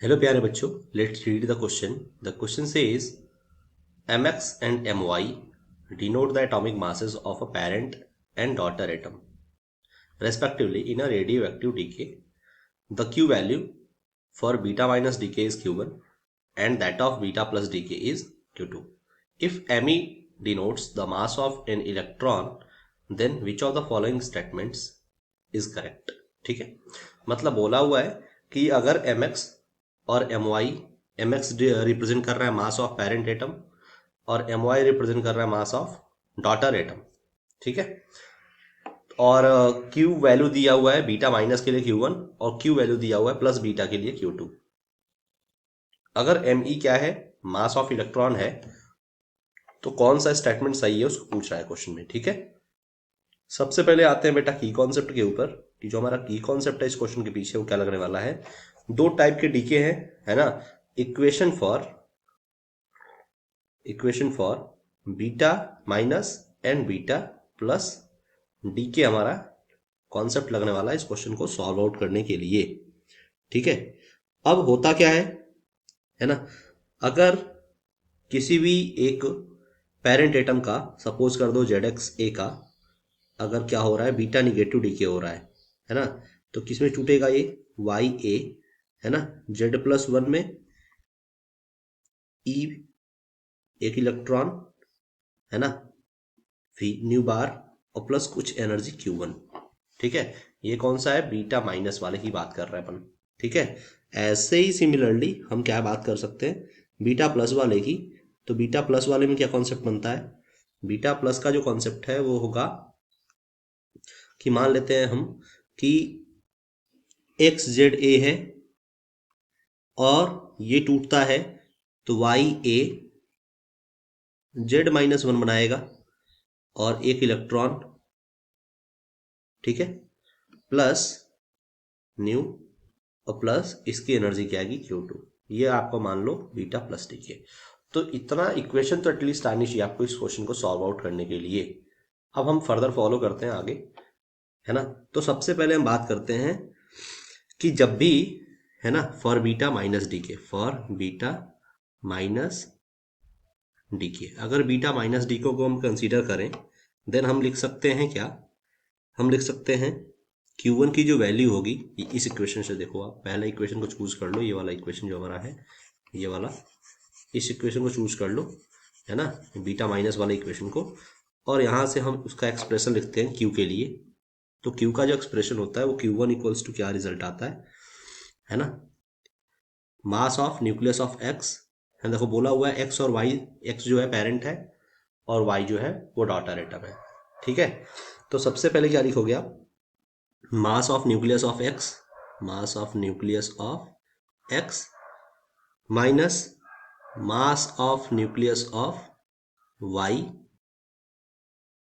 Hello प्यारे बच्चों, let's read the question. The question says mx and my denote the atomic masses of a parent and daughter atom respectively in a radioactive decay. The q value for beta minus decay is q1 and that of beta plus decay is q2. If me denotes the mass of an electron, then which of the following statements is correct? ठीक है, मतलब बोला हुआ है कि अगर mx और my, mx represent कर रहा है मास ऑफ पेरेंट एटम और my रिप्रेजेंट कर रहा है मास ऑफ डॉटर एटम. ठीक है, और Q वैल्यू दिया हुआ है बीटा माइनस के लिए Q1 और Q वैल्यू दिया हुआ है प्लस बीटा के लिए Q2. अगर Me क्या है, मास ऑफ इलेक्ट्रॉन है, तो कौन सा स्टेटमेंट सही है उसको पूछ रहा है क्वेश्चन में. ठीक है, सबसे पहले आते हैं बेटा की कॉन्सेप्ट के ऊपर कि जो हमारा की कॉन्सेप्ट है इस क्वेश्चन के पीछे वो क्या लगने वाला है. दो टाइप के डीके हैं, है ना. Equation for beta minus and beta plus decay हमारा कॉन्सेप्ट लगने वाला है इस क्वेश्चन को सॉल्व आउट करने के लिए. ठीक है, अब होता क्या है ना, अगर किसी भी एक पेरेंट एटम का सपोज कर दो ZX का, अगर क्या हो रहा है बीटा निगेटिव डीके हो रहा है ना, तो किसमें टूटेगा ये YA, है ना. Z+1 में E एक इलेक्ट्रॉन, है ना, V न्यू बार और प्लस कुछ एनर्जी Q1. ठीक है, ये कौन सा है, बीटा माइनस वाले की बात कर रहे हैं अपन. ठीक है, ऐसे ही सिमिलरली हम क्या बात कर सकते हैं बीटा प्लस वाले की. तो बीटा प्लस वाले में क्या कॉन्सेप्ट बनता है, बीटा प्लस का जो कॉन्सेप्ट है वो होगा कि मान लेते हैं हम कि XZA है और ये टूटता है तो YA Z-1 बनाएगा और एक इलेक्ट्रॉन. ठीक है, प्लस न्यू और प्लस इसकी एनर्जी क्या आएगी Q2. ये आपको मान लो बीटा प्लस डीके. तो इतना इक्वेशन तो एटलीस्ट आनी चाहिए आपको इस क्वेश्चन को सॉल्व आउट करने के लिए. अब हम फर्दर फॉलो करते हैं आगे, है ना. तो सबसे पहले हम बात करते हैं कि जब भी, है ना, for beta minus decay, for beta minus decay, अगर बीटा माइनस डीके को हम कंसीडर करें देन हम लिख सकते हैं क्या, हम लिख सकते हैं Q1 की जो वैल्यू होगी इस इक्वेशन से. देखो आप पहला इक्वेशन को चूज कर लो, ये वाला इक्वेशन जो हमारा है ये वाला, इस इक्वेशन को चूज कर लो, है ना, बीटा माइनस वाले इक्वेशन को. और यहाँ से हम उसका एक्सप्रेशन लिखते हैं Q के लिए. तो Q का जो एक्सप्रेशन होता है वो Q1 इक्वल्स टू क्या रिजल्ट आता है ना, मास ऑफ न्यूक्लियस ऑफ X. है, देखो बोला हुआ है X और Y, X जो है पेरेंट है और Y जो है वो डॉटर एटम है. ठीक है, तो सबसे पहले क्या लिखोगे आप, mass of nucleus of X, mass of nucleus of X minus mass of nucleus of Y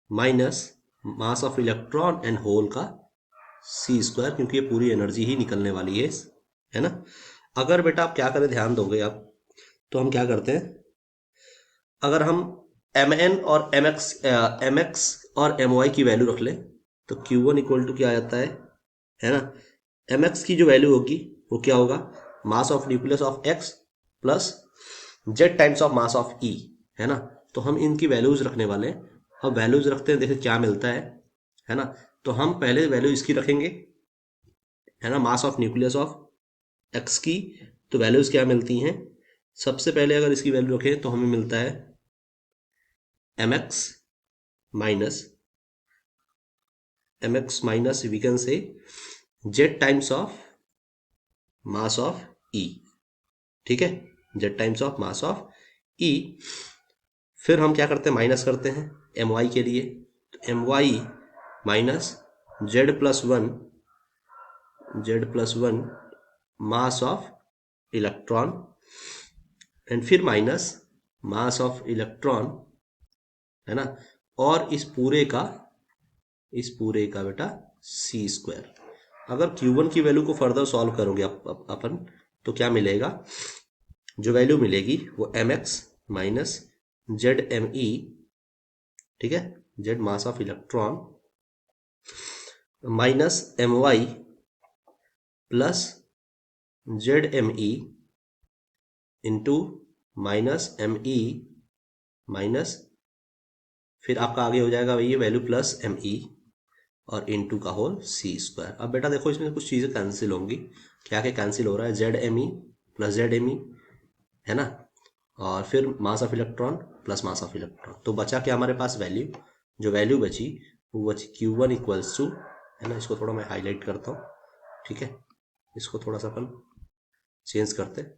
minus mass of electron and whole का C², क्योंकि ये पूरी एनर्जी ही निकलने वाली है ना. अगर बेटा आप क्या करें, ध्यान दोगे आप, तो हम क्या करते हैं, अगर हम Mn और Mx और My की वैल्यू रख लें तो Q1 इक्वल टू क्या आ जाता है ना, Mx की जो वैल्यू होगी वो क्या होगा, मास of nucleus of X plus Z times of mass of E, है ना. तो हम इनकी वैल्यूज रखने वाले हैं. अब वैल्यूज रखते हैं, देखिए क्या मिलता है ना. तो हम पहले वैल्यू इसकी रखेंगे, है ना, मास ऑफ न्यूक्लियस ऑफ X की. तो वैल्यूज क्या मिलती हैं, सबसे पहले अगर इसकी वैल्यू रखें तो हमें मिलता है mx minus we can say z times of mass of E. ठीक है, z times of mass of E. फिर हम क्या करते हैं, माइनस करते हैं my के लिए. तो my minus Z+1 mass of electron and फिर माइनस मास ऑफ इलेक्ट्रॉन, है ना, और इस पूरे का बेटा C². अगर Q1 की वैल्यू को फर्दर सॉल्व करोगे अपन तो क्या मिलेगा, जो वैल्यू मिलेगी वो mx माइनस ZME, ठीक है, Z mass of electron minus My plus ZME into minus M E minus, फिर आपका आगे हो जाएगा वही वैल्यू प्लस एम ई और इंटू का होल सी स्क्वायर। अब बेटा देखो इसमें कुछ चीज़ें कैंसिल होंगी। क्या क्या कैंसिल हो रहा है? Z M E plus Z M E है ना, और फिर mass of electron plus mass of electron. तो बचा क्या हमारे पास? वैल्यू। जो वैल्यू बची वो बची Q1 इक्वल्स टू, है ना, इसको थोड़ा मैं हाईलाइट करता हूँ, ठीक है, इसको थोड़ा सा अपन चेंज करते हैं।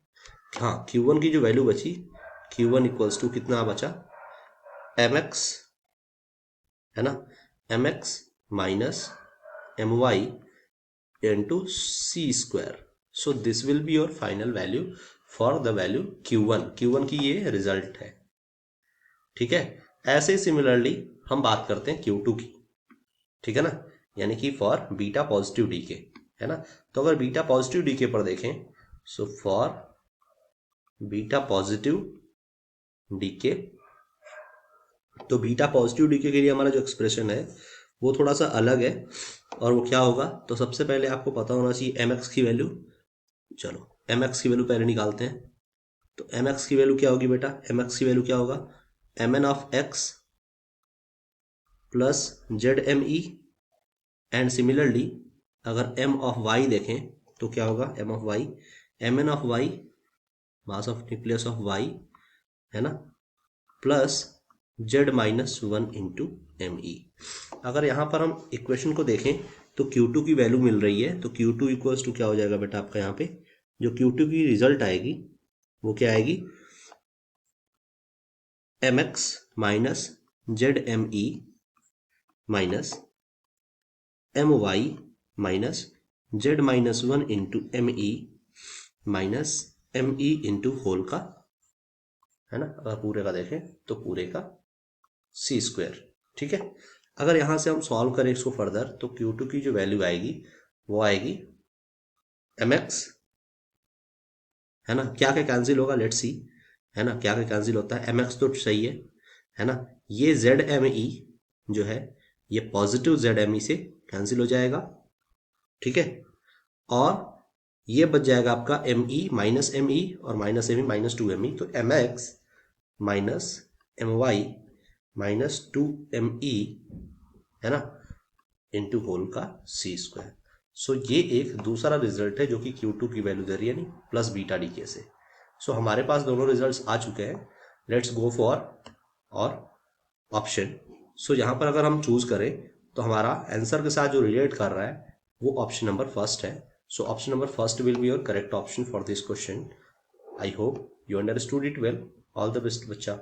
हाँ, Q1 की जो वैल्यू बची, Q1 इक्वल्स टू कितना बचा? mx, है ना, mx minus my into C square. So this will be your final value for the value Q1। Q1 की ये रिजल्ट है, ठीक है। ऐसे सिमिलरली हम बात करते हैं Q2 की, ठीक है ना, यानी कि फॉर बीटा पॉजिटिव डीके, है ना। तो अगर बीटा पॉजिटिव डीके पर देखें, so for beta positive decay, तो बीटा पॉजिटिव डीके के लिए हमारा जो एक्सप्रेशन है वो थोड़ा सा अलग है। और वो क्या होगा? तो सबसे पहले आपको पता होना चाहिए mx की वैल्यू। चलो mx की वैल्यू पहले निकालते हैं। तो mx की वैल्यू क्या होगी बेटा? mx की वैल्यू क्या होगा? mn of x plus Z M E, and similarly अगर m ऑफ y देखें तो क्या होगा? m of y, mn of y mass of nucleus of y, है ना, plus z minus 1 into M E. अगर यहाँ पर हम इक्वेशन को देखें तो Q2 की वैल्यू मिल रही है, तो Q2 इक्वल्स टू क्या हो जाएगा बेटा आपका? यहाँ पे जो Q2 की रिजल्ट आएगी वो क्या आएगी? mx minus Z M E minus M Y minus Z minus 1 into M E minus M E into whole का, है ना, अगर पूरे का देखें तो पूरे का सी स्क्वायर, ठीक है। अगर यहाँ से हम सॉल्व करें इसको फर्दर, तो Q2 की जो वैल्यू आएगी वो आएगी mx, है ना, क्या क्या कैंसिल होगा? लेट्स सी, है ना, क्या क्या कैंसिल होता है? mx तो सही है ना, ये जेड एम ई जो है ये पॉजिटिव जेड एम ई से कैंसिल हो जाएगा, ठीक है। और ये बच जाएगा आपका M E minus M E और minus M E minus two M E, तो M X minus M Y minus two M E, है ना, इंटू होल का सी स्क्वायर। सो ये एक दूसरा रिजल्ट है जो कि Q2 की वैल्यू दे रही है, यानी प्लस बीटा डीके से। सो हमारे पास दोनों रिजल्ट्स आ चुके हैं। लेट्स गो फॉर और ऑप्शन। सो यहाँ पर अगर हम चूज करें तो हमारा आंसर के साथ जो रिलेट कर रहा है वो ऑप्शन नंबर फर्स्ट है। So option number first will be your correct option for this question. I hope you understood it well. All the best बच्चा।